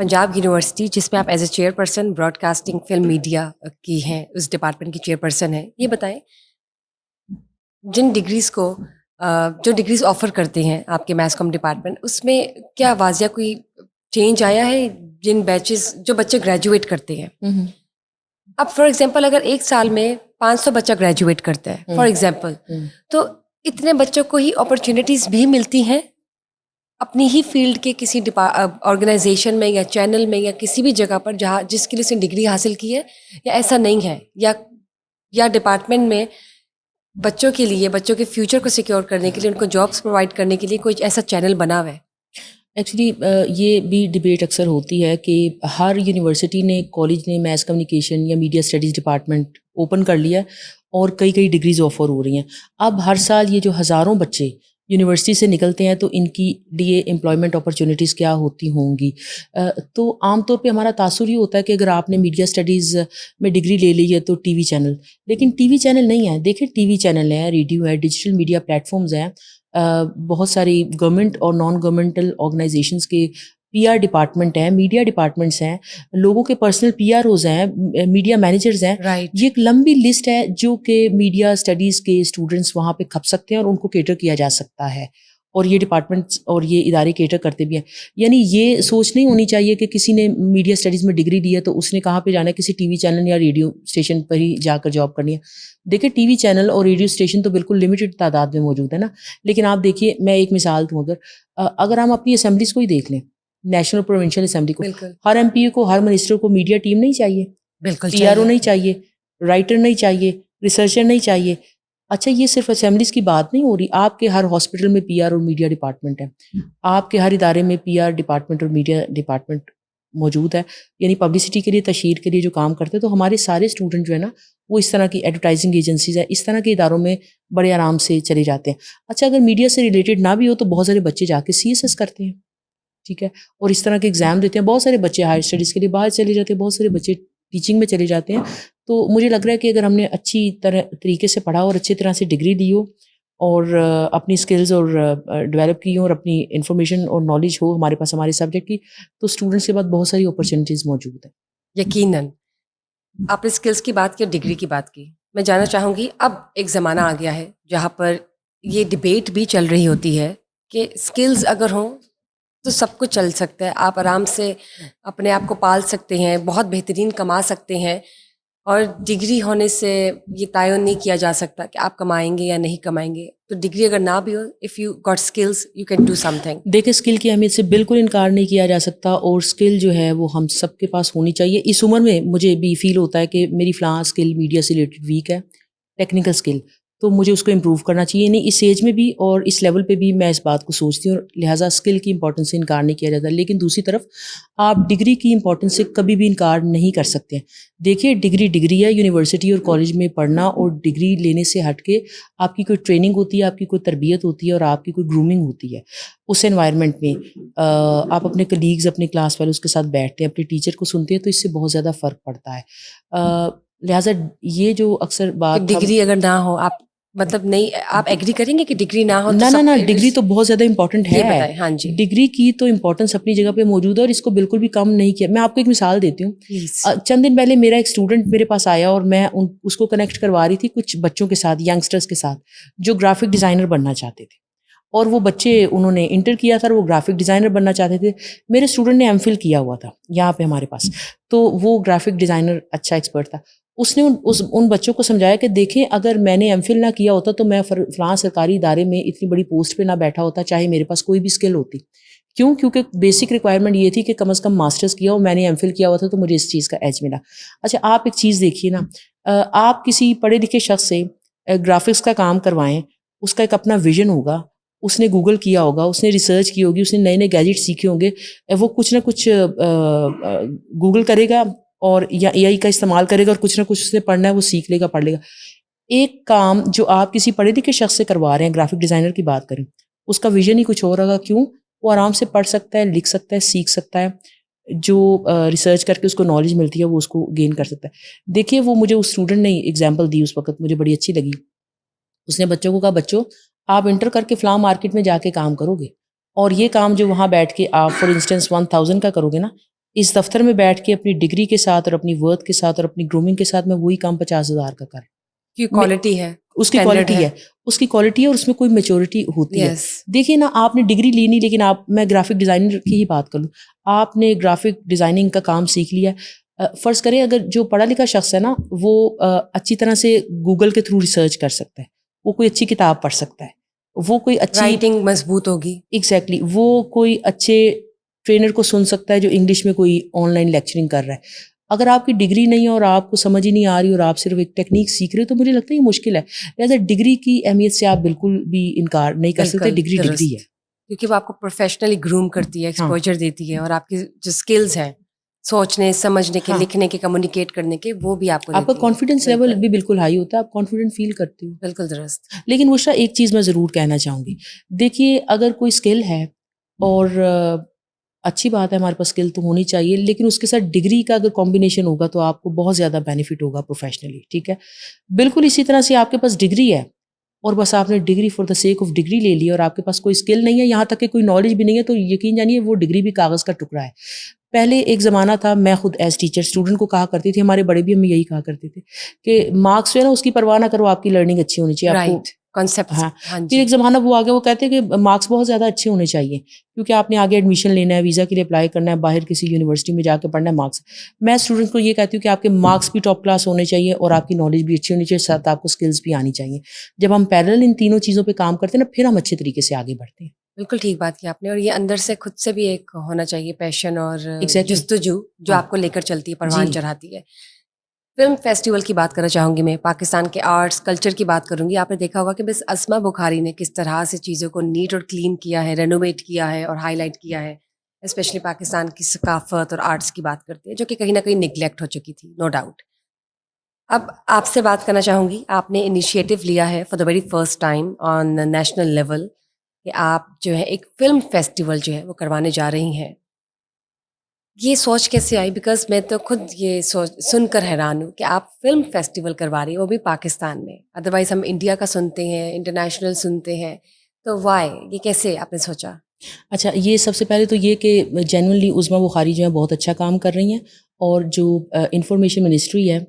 Punjab university جس میں آپ as a chairperson broadcasting film media کی ہیں، اس ڈپارٹمنٹ کی چیئر پرسن ہیں، یہ بتائیں جن ڈگریز کو جو ڈگریز آفر کرتے ہیں آپ کے میس کام ڈپارٹمنٹ، اس میں کیا واضح کوئی چینج آیا ہے؟ جن بیچز جو بچے گریجویٹ کرتے ہیں، اب فار ایگزامپل اگر ایک سال میں 500 بچہ گریجویٹ کرتا ہے فار ایگزامپل، تو اتنے بچوں کو ہی اپرچونیٹیز بھی ملتی ہیں اپنی ہی فیلڈ کے کسی آرگنائزیشن میں یا چینل میں یا کسی بھی جگہ پر جہاں جس کے لیے اس نے ڈگری حاصل کی ہے، یا ایسا نہیں ہے، یا ڈپارٹمنٹ میں بچوں کے لیے بچوں کے فیوچر کو سیکیور کرنے کے لیے ان کو جابس پرووائڈ کرنے کے لیے کوئی ایسا چینل بنا ہوا ہے؟ ایکچولی یہ بھی ڈبیٹ اکثر ہوتی ہے کہ ہر یونیورسٹی نے کالج نے میس کمیونیکیشن یا میڈیا اسٹڈیز ڈپارٹمنٹ اوپن کر لیا اور کئی ڈگریز آفر ہو رہی ہیں. اب ہر سال یہ جو ہزاروں بچے یونیورسٹی سے نکلتے ہیں تو ان کی لیے امپلائمنٹ اپرچونیٹیز کیا ہوتی ہوں گی. تو عام طور پہ ہمارا تاثر یہ ہوتا ہے کہ اگر آپ نے میڈیا اسٹڈیز میں ڈگری لے لی ہے تو ٹی وی چینل، لیکن ٹی وی چینل نہیں ہے. دیکھیں ٹی وی چینل ہیں، ریڈیو ہے، ڈیجیٹل میڈیا پلیٹفارمز ہیں، بہت ساری گورنمنٹ اور نان گورنمنٹل آرگنائزیشنس کے پی آر ڈپارٹمنٹ ہیں، میڈیا ڈپارٹمنٹس ہیں، لوگوں کے پرسنل پی آر اوز ہیں، میڈیا مینیجرز ہیں. یہ ایک لمبی لسٹ ہے جو کہ میڈیا اسٹڈیز کے اسٹوڈنٹس وہاں پہ کھپ سکتے ہیں اور ان کو کیٹر کیا جا سکتا ہے، اور یہ ڈپارٹمنٹس اور یہ ادارے کیٹر کرتے بھی ہیں. یعنی یہ سوچ نہیں ہونی چاہیے کہ کسی نے میڈیا اسٹڈیز میں ڈگری دی ہے تو اس نے کہاں پہ جانا ہے، کسی ٹی وی چینل یا ریڈیو اسٹیشن پر ہی جا کر جاب کرنی ہے. دیکھیں ٹی وی چینل اور ریڈیو اسٹیشن تو بالکل لمیٹڈ تعداد میں موجود ہے نا، لیکن آپ دیکھیے میں ایک مثال دوں، اگر ہم اپنی اسمبلیز کو ہی دیکھ لیں، نیشنل پروونشل اسمبلی کو، ہر ایم پی کو، ہر منسٹر کو میڈیا ٹیم نہیں چاہیے، پی آر او نہیں چاہیے، رائٹر نہیں چاہیے، ریسرچر نہیں چاہیے. اچھا یہ صرف اسمبلیز کی بات نہیں ہو رہی، آپ کے ہر ہاسپٹل میں پی آر اور میڈیا ڈپارٹمنٹ ہے، آپ کے ہر ادارے میں پی آر ڈپارٹمنٹ اور میڈیا ڈپارٹمنٹ موجود ہے، یعنی پبلسٹی کے لیے، تشہیر کے لیے جو کام کرتے ہیں. تو ہمارے سارے اسٹوڈنٹ جو ہے نا وہ اس طرح کی ایڈورٹائزنگ ایجنسیز ہیں، اس طرح کے اداروں میں بڑے آرام سے چلے جاتے ہیں. اچھا اگر میڈیا سے ریلیٹڈ نہ بھی ہو تو بہت سارے بچے جا کے سی ایس ایس کرتے ہیں، ٹھیک ہے، اور اس طرح کے ایگزام دیتے ہیں. بہت سارے بچے ہائر اسٹڈیز کے لیے باہر چلے جاتے ہیں، بہت سارے بچے ٹیچنگ میں چلے جاتے ہیں. تو مجھے لگ رہا ہے کہ اگر ہم نے اچھی طریقے سے پڑھا اور اچھی طرح سے ڈگری لی ہو اور اپنی اسکلز اور ڈیولپ کی ہوں اور اپنی انفارمیشن اور نالج ہو ہمارے پاس ہمارے سبجیکٹ کی، تو اسٹوڈنٹس کے بعد بہت ساری اپرچونیٹیز موجود ہیں. یقیناً آپ نے اسکلس کی بات کی اور ڈگری کی بات کی. میں جاننا چاہوں گی اب ایک زمانہ آ گیا ہے جہاں پر یہ ڈبیٹ بھی چل رہی ہوتی ہے کہ اسکلز اگر ہوں تو سب کچھ چل سکتا ہے، آپ آرام سے اپنے آپ کو پال سکتے ہیں، بہت بہترین کما سکتے ہیں، اور ڈگری ہونے سے یہ تعین نہیں کیا جا سکتا کہ آپ کمائیں گے یا نہیں کمائیں گے. تو ڈگری اگر نہ بھی ہو، if you got skills you can do something. دیکھیں اسکل کی اہمیت سے بالکل انکار نہیں کیا جا سکتا، اور اسکل جو ہے وہ ہم سب کے پاس ہونی چاہیے. اس عمر میں مجھے بھی فیل ہوتا ہے کہ میری فلاں اسکل میڈیا سے ریلیٹڈ ویک ہے، ٹیکنیکل اسکل، تو مجھے اس کو امپروو کرنا چاہیے. نہیں اس ایج میں بھی اور اس لیول پہ بھی میں اس بات کو سوچتی ہوں، لہٰذا اسکل کی امپورٹنس سے انکار نہیں کیا جاتا. لیکن دوسری طرف آپ ڈگری کی امپورٹنس سے کبھی بھی انکار نہیں کر سکتے ہیں. دیکھیے ڈگری ہے، یونیورسٹی اور کالج میں پڑھنا اور ڈگری لینے سے ہٹ کے آپ کی کوئی ٹریننگ ہوتی ہے، آپ کی کوئی تربیت ہوتی ہے اور آپ کی کوئی گرومنگ ہوتی ہے. اس انوائرمنٹ میں آپ اپنے کلیگز، اپنے کلاس فیلوز کے ساتھ بیٹھتے ہیں، اپنے ٹیچر کو سنتے ہیں، تو اس سے بہت زیادہ فرق پڑتا ہے. لہٰذا یہ جو اکثر بات ڈگری اگر نہ ہو، آپ مطلب نہیں، آپ ایگری کریں گے کہ ڈگری نہ ہو؟ نہ ڈگری تو بہت زیادہ امپورٹنٹ ہے. ہاں جی، ڈگری کی تو امپورٹنس اپنی جگہ پہ موجود ہے اور اس کو بالکل بھی کم نہیں کیا. میں آپ کو ایک مثال دیتی ہوں. چند دن پہلے میرا ایک اسٹوڈنٹ میرے پاس آیا اور میں اس کو کنیکٹ کروا رہی تھی کچھ بچوں کے ساتھ، ینگسٹرس کے ساتھ، جو گرافک ڈیزائنر بننا چاہتے تھے. اور وہ بچے انہوں نے انٹر کیا تھا اور وہ گرافک ڈیزائنر بننا چاہتے تھے. میرے اسٹوڈنٹ نے ایم فل کیا ہوا تھا یہاں پہ ہمارے پاس، تو وہ گرافک ڈیزائنر اچھا ایکسپرٹ تھا. اس نے ان بچوں کو سمجھایا کہ دیکھیں اگر میں نے ایم فل نہ کیا ہوتا تو میں فلاں سرکاری ادارے میں اتنی بڑی پوسٹ پہ نہ بیٹھا ہوتا، چاہے میرے پاس کوئی بھی اسکل ہوتی. کیوں؟ کیونکہ بیسک ریکوائرمنٹ یہ تھی کہ کم از کم ماسٹرز کیا ہو، میں نے ایم فل کیا ہوا تھا تو مجھے اس چیز کا ایج ملا. اچھا آپ ایک چیز دیکھیے نا، آپ کسی پڑھے لکھے شخص سے گرافکس کا کام کروائیں، اس کا ایک اپنا ویژن ہوگا، اس نے گوگل کیا ہوگا، اس نے ریسرچ کی ہوگی، اس نے نئے نئے گیجٹ سیکھے ہوں گے، وہ کچھ نہ کچھ گوگل کرے گا اور یا اے آئی کا استعمال کرے گا اور کچھ نہ کچھ اس نے پڑھنا ہے وہ سیکھ لے گا، پڑھ لے گا. ایک کام جو آپ کسی پڑھے لکھے شخص سے کروا رہے ہیں، گرافک ڈیزائنر کی بات کریں، اس کا ویژن ہی کچھ اور ہوگا. کیوں؟ وہ آرام سے پڑھ سکتا ہے، لکھ سکتا ہے، سیکھ سکتا ہے، جو ریسرچ کر کے اس کو نالج ملتی ہے وہ اس کو گین کر سکتا ہے. دیکھیے وہ مجھے اس اسٹوڈنٹ نے ایگزامپل دی اس وقت، مجھے بڑی اچھی لگی. اس نے بچوں کو کہا بچوں آپ انٹر کر کے فلاں مارکیٹ میں جا کے کام کرو گے، اور یہ کام جو وہاں بیٹھ کے آپ فار انسٹنس 1000 کا کرو گے نا، اس دفتر میں بیٹھ کے اپنی ڈگری کے ساتھ اور اپنی ورتھ کے ساتھ اور اپنی گرومنگ کے ساتھ میں وہی کام 50,000 کا کروں. کی کوالٹی ہے, اس کی کوالٹی ہے, اس کی کوالٹی ہے اور اس میں کوئی میچورٹی ہوتی ہے. دیکھیے نا, آپ نے ڈگری لی نہیں, لیکن میں گرافک ڈیزائنر کی ہی بات کر لوں, آپ نے گرافک ڈیزائننگ کا کام سیکھ لیا. فرض کریں اگر جو پڑھا لکھا شخص ہے نا, وہ اچھی طرح سے گوگل کے تھرو ریسرچ کر سکتا ہے, وہ کوئی اچھی کتاب پڑھ سکتا ہے, وہ کوئی اچھی رائٹنگ مضبوط ہوگی. ایگزیکٹلی, وہ کوئی اچھے ٹرینر کو سن سکتا ہے جو انگلش میں کوئی آن لائن لیکچرنگ کر رہا ہے. اگر آپ کی ڈگری نہیں ہے اور آپ کو سمجھ ہی نہیں آ رہی اور آپ صرف ایک ٹیکنیک سیکھ رہے, تو مجھے لگتا ہے یہ مشکل ہے. لہٰذا ڈگری کی اہمیت سے آپ بالکل بھی انکار نہیں کر سکتے. ڈگری ڈگری ہے, کیونکہ وہ آپ کو پروفیشنلی گروم کرتی ہے, ایکسپوجر دیتی ہے, اور آپ کی جو اسکلز ہیں سوچنے, سمجھنے کے, لکھنے کے, کمیونیکیٹ کرنے کے, وہ بھی آپ کو آپ کا کانفیڈینس لیول بھی بالکل ہائی ہوتا ہے, آپ کانفیڈنٹ فیل کرتے ہو. بالکل درست. لیکن بشریٰ ایک چیز میں ضرور کہنا چاہوں گی, دیکھیے اگر کوئی اسکل ہے اور اچھی بات ہے, ہمارے پاس اسکل تو ہونی چاہیے, لیکن اس کے ساتھ ڈگری کا اگر کمبینیشن ہوگا تو آپ کو بہت زیادہ بینیفٹ ہوگا پروفیشنلی. ٹھیک ہے, بالکل اسی طرح سے آپ کے پاس ڈگری ہے اور بس آپ نے degree for the sake of degree لے لی اور آپ کے پاس کوئی اسکل نہیں ہے, یہاں تک کہ کوئی نالج بھی نہیں ہے, تو یقین جانیے وہ ڈگری بھی کاغذ کا ٹکڑا ہے. پہلے ایک زمانہ تھا, میں خود ایز ٹیچر اسٹوڈنٹ کو کہا کرتی تھی, ہمارے بڑے بھی ہمیں یہی کہا کرتے تھے کہ مارکس جو ہے نا اس کی پرواہ نہ کرو, آپ کی لرننگ اچھی ہونی چاہیے. آپ کو کانسیپٹ. ہاں, پھر ایک زمانہ وہ آ گیا, وہ کہتے ہیں کہ مارکس بہت زیادہ اچھے ہونے چاہیے کیونکہ آپ نے آگے ایڈمیشن لینا ہے, ویزا کے لیے اپلائی کرنا ہے, باہر کسی یونیورسٹی میں جا کے پڑھنا ہے. مارکس, میں اسٹوڈنٹ کو یہ کہتی ہوں کہ آپ کے مارکس بھی ٹاپ کلاس ہونے چاہیے اور آپ کی نالج بھی اچھی ہونی چاہیے, ساتھ آپ کو اسکلس بھی آنی چاہیے. جب ہم پیرل ان تینوں چیزوں پہ کام کرتے ہیں نا, پھر ہم اچھے طریقے سے آگے بڑھتے ہیں. بالکل ٹھیک بات کی آپ نے, اور یہ اندر سے خود سے بھی ایک ہونا چاہیے پیشن اور جستجو جو آپ کو لے کر چلتی ہے, پروان چڑھاتی ہے. فلم فیسٹیول کی بات کرنا چاہوں گی میں, پاکستان کے آرٹس کلچر کی بات کروں گی. آپ نے دیکھا ہوگا کہ بس اسما بخاری نے کس طرح سے چیزوں کو نیٹ اور کلین کیا ہے, رینوویٹ کیا ہے اور ہائی لائٹ کیا ہے, اسپیشلی پاکستان کی ثقافت اور آرٹس کی بات کرتے ہیں جو کہ کہیں نہ کہیں نگلیکٹ ہو چکی تھی, نو ڈاؤٹ. اب آپ سے بات کرنا چاہوں گی, آپ نے انیشیٹو لیا ہے for the very first time on national level کہ آپ جو ہے ایک فلم فیسٹیول جو ہے وہ کروانے جا رہی ہیں. یہ سوچ کیسے آئی؟ بیکاز میں تو خود یہ سن کر حیران ہوں کہ آپ فلم فیسٹیول کروا رہی ہیں, وہ بھی پاکستان میں. ادروائز ہم انڈیا کا سنتے ہیں, انٹرنیشنل سنتے ہیں, تو وائی, یہ کیسے آپ نے سوچا؟ اچھا, یہ سب سے پہلے تو یہ کہ جینوئنلی عظمیٰ بخاری جو ہے بہت اچھا کام کر رہی ہیں, اور جو انفارمیشن منسٹری ہے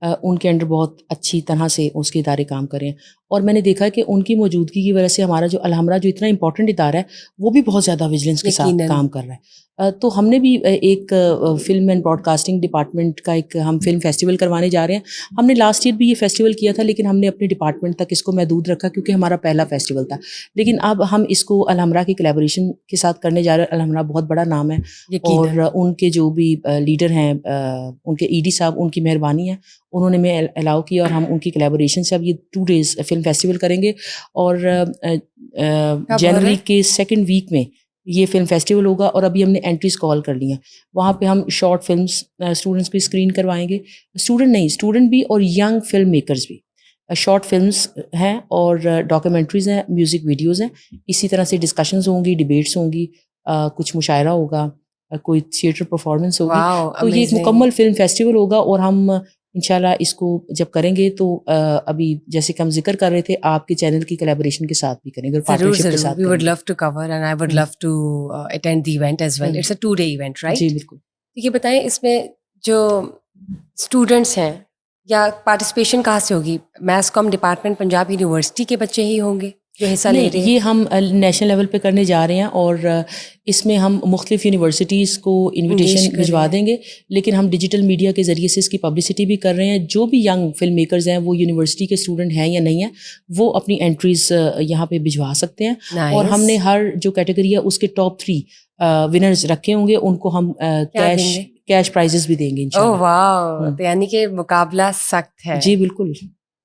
ان کے انڈر بہت اچھی طرح سے اس کے ادارے کام کر رہے ہیں. اور میں نے دیکھا کہ ان کی موجودگی کی وجہ سے ہمارا جو الحمرہ جو اتنا امپورٹنٹ ادارہ ہے وہ بھی بہت زیادہ ویجیلنس کے ساتھ کام کر رہا ہے. تو ہم نے بھی ایک film and broadcasting department کا ایک ہم فلم فیسٹیول کروانے جا رہے ہیں. ہم نے لاسٹ ایئر بھی یہ فیسٹیول کیا تھا, لیکن ہم نے اپنے ڈپارٹمنٹ تک اس کو محدود رکھا کیونکہ ہمارا پہلا فیسٹیول تھا. لیکن اب ہم اس کو الحمرہ کی کولیبوریشن کے ساتھ کرنے جا رہے ہیں. الحمرہ بہت بڑا نام ہے, اور ان کے جو بھی لیڈر ہیں, ان کے ای ڈی صاحب, ان کی مہربانی ہے, انہوں نے میں الاؤ کیا, اور ہم ان کی کولیبوریشن سے اب یہ 2 days فلم فیسٹیول کریں گے. اور جنوری کے 2nd week میں یہ فلم فیسٹیول ہوگا, اور ابھی ہم نے انٹریز کال کر لی ہیں. وہاں پہ ہم شارٹ فلمس اسٹوڈنٹس بھی اسکرین کروائیں گے, اسٹوڈنٹ بھی اور ینگ فلم میکرز بھی. شارٹ فلمس ہیں اور ڈاکیومنٹریز ہیں, میوزک ویڈیوز ہیں, اسی طرح سے ڈسکشنز ہوں گی, ڈبیٹس ہوں گی, کچھ مشاعرہ ہوگا, کوئی تھیٹر پرفارمنس ہوگی. تو یہ ایک مکمل فلم فیسٹیول ہوگا, اور ہم انشاءاللہ اس کو جب کریں گے تو ابھی جیسے کہ ہم ذکر کر رہے تھے آپ کے چینل کی کولیبوریشن کے ساتھ بھی کریں گے, پارٹنرشپ کے ساتھ. We would love to cover and I would love to attend the event as well. It's a 2-day event, right? جی بالکل. یہ بتائیں, اس میں جو اسٹوڈنٹس ہیں یا پارٹیسپیشن کہاں سے ہوگی؟ میس کام ڈپارٹمنٹ پنجاب یونیورسٹی کے بچے ہی ہوں گے جو حصہ لے رہے ہیں؟ یہ ہم نیشنل لیول پہ کرنے جا رہے ہیں, اور اس میں ہم مختلف یونیورسٹیز کو انویٹیشن بھجوا دیں گے, لیکن ہم ڈیجیٹل میڈیا کے ذریعے سے اس کی پبلسٹی بھی کر رہے ہیں. جو بھی ینگ فلم میکرز ہیں, وہ یونیورسٹی کے اسٹوڈنٹ ہیں یا نہیں ہیں, وہ اپنی انٹریز یہاں پہ بھجوا سکتے ہیں. اور ہم نے ہر جو کیٹیگری ہے اس کے ٹاپ 3 ونرز رکھے ہوں گے, ان کو ہم کیش پرائزز بھی دیں گے انشاءاللہ. واو, تو یعنی کہ مقابلہ سخت ہے. جی بالکل.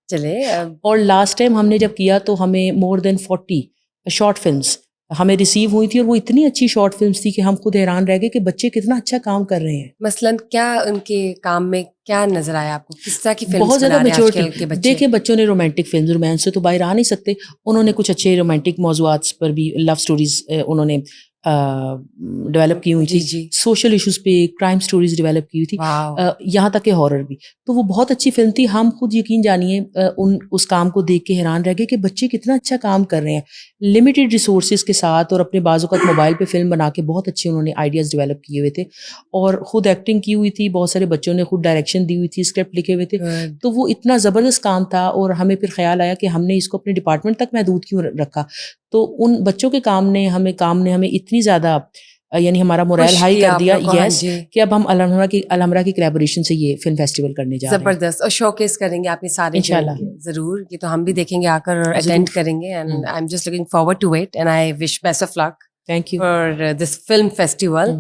چلے, اور لاسٹ ٹائم ہم نے جب کیا تو ہمیں more than 40 شارٹ فلمس ہمیں ریسیو ہوئی تھی, اور وہ اتنی اچھی شارٹ فلمس تھی کہ ہم خود حیران رہ گئے کہ بچے کتنا اچھا کام کر رہے ہیں. مثلاً کیا ان کے کام میں کیا نظر آیا آپ کو؟ کس طرح کی فلمس بہت زیادہ میچورٹی. دیکھیں, بچوں نے رومانٹک فلمز, رومانس سے تو باہر آ نہیں سکتے, انہوں نے کچھ اچھے رومانٹک موضوعات پر بھی لو سٹوریز انہوں نے ڈیولپ کی ہوئی تھی, جی سوشل ایشوز پہ کرائم سٹوریز ڈیولپ کی ہوئی تھی, واو یہاں تک کہ ہارر بھی. تو وہ بہت اچھی فلم تھی. ہم خود یقین جانیے اس کام کو دیکھ کے حیران رہ گئے کہ بچے کتنا اچھا کام کر رہے ہیں لمیٹیڈ ریسورسز کے ساتھ, اور اپنے بعض اوقات موبائل پہ فلم بنا کے بہت اچھے انہوں نے آئیڈیاز ڈیولپ کیے ہوئے تھے, اور خود ایکٹنگ کی ہوئی تھی, بہت سارے بچوں نے خود ڈائریکشن دی ہوئی تھی, اسکرپٹ لکھے ہوئے تھے. تو وہ اتنا زبردست کام تھا, اور ہمیں پھر خیال آیا کہ ہم نے اس کو اپنے ڈپارٹمنٹ تک محدود کیوں رکھا. تو ان بچوں کے کام نے ہمیں اتنی زیادہ یعنی ہمارا مورائل ہائی کر دیا, یس, کہ اب ہم الحمرہ کی کولیبوریشن سے یہ فلم فیسٹیول کرنے جا رہے ہیں. زبردست. اور شو کیس کریں گے آپ یہ سارے انشاءاللہ ضرور, یہ تو ہم بھی دیکھیں گے آ کر اور اٹینڈ کریں گے. And I am just looking forward to it, and I wish best of luck thank you for this film festival.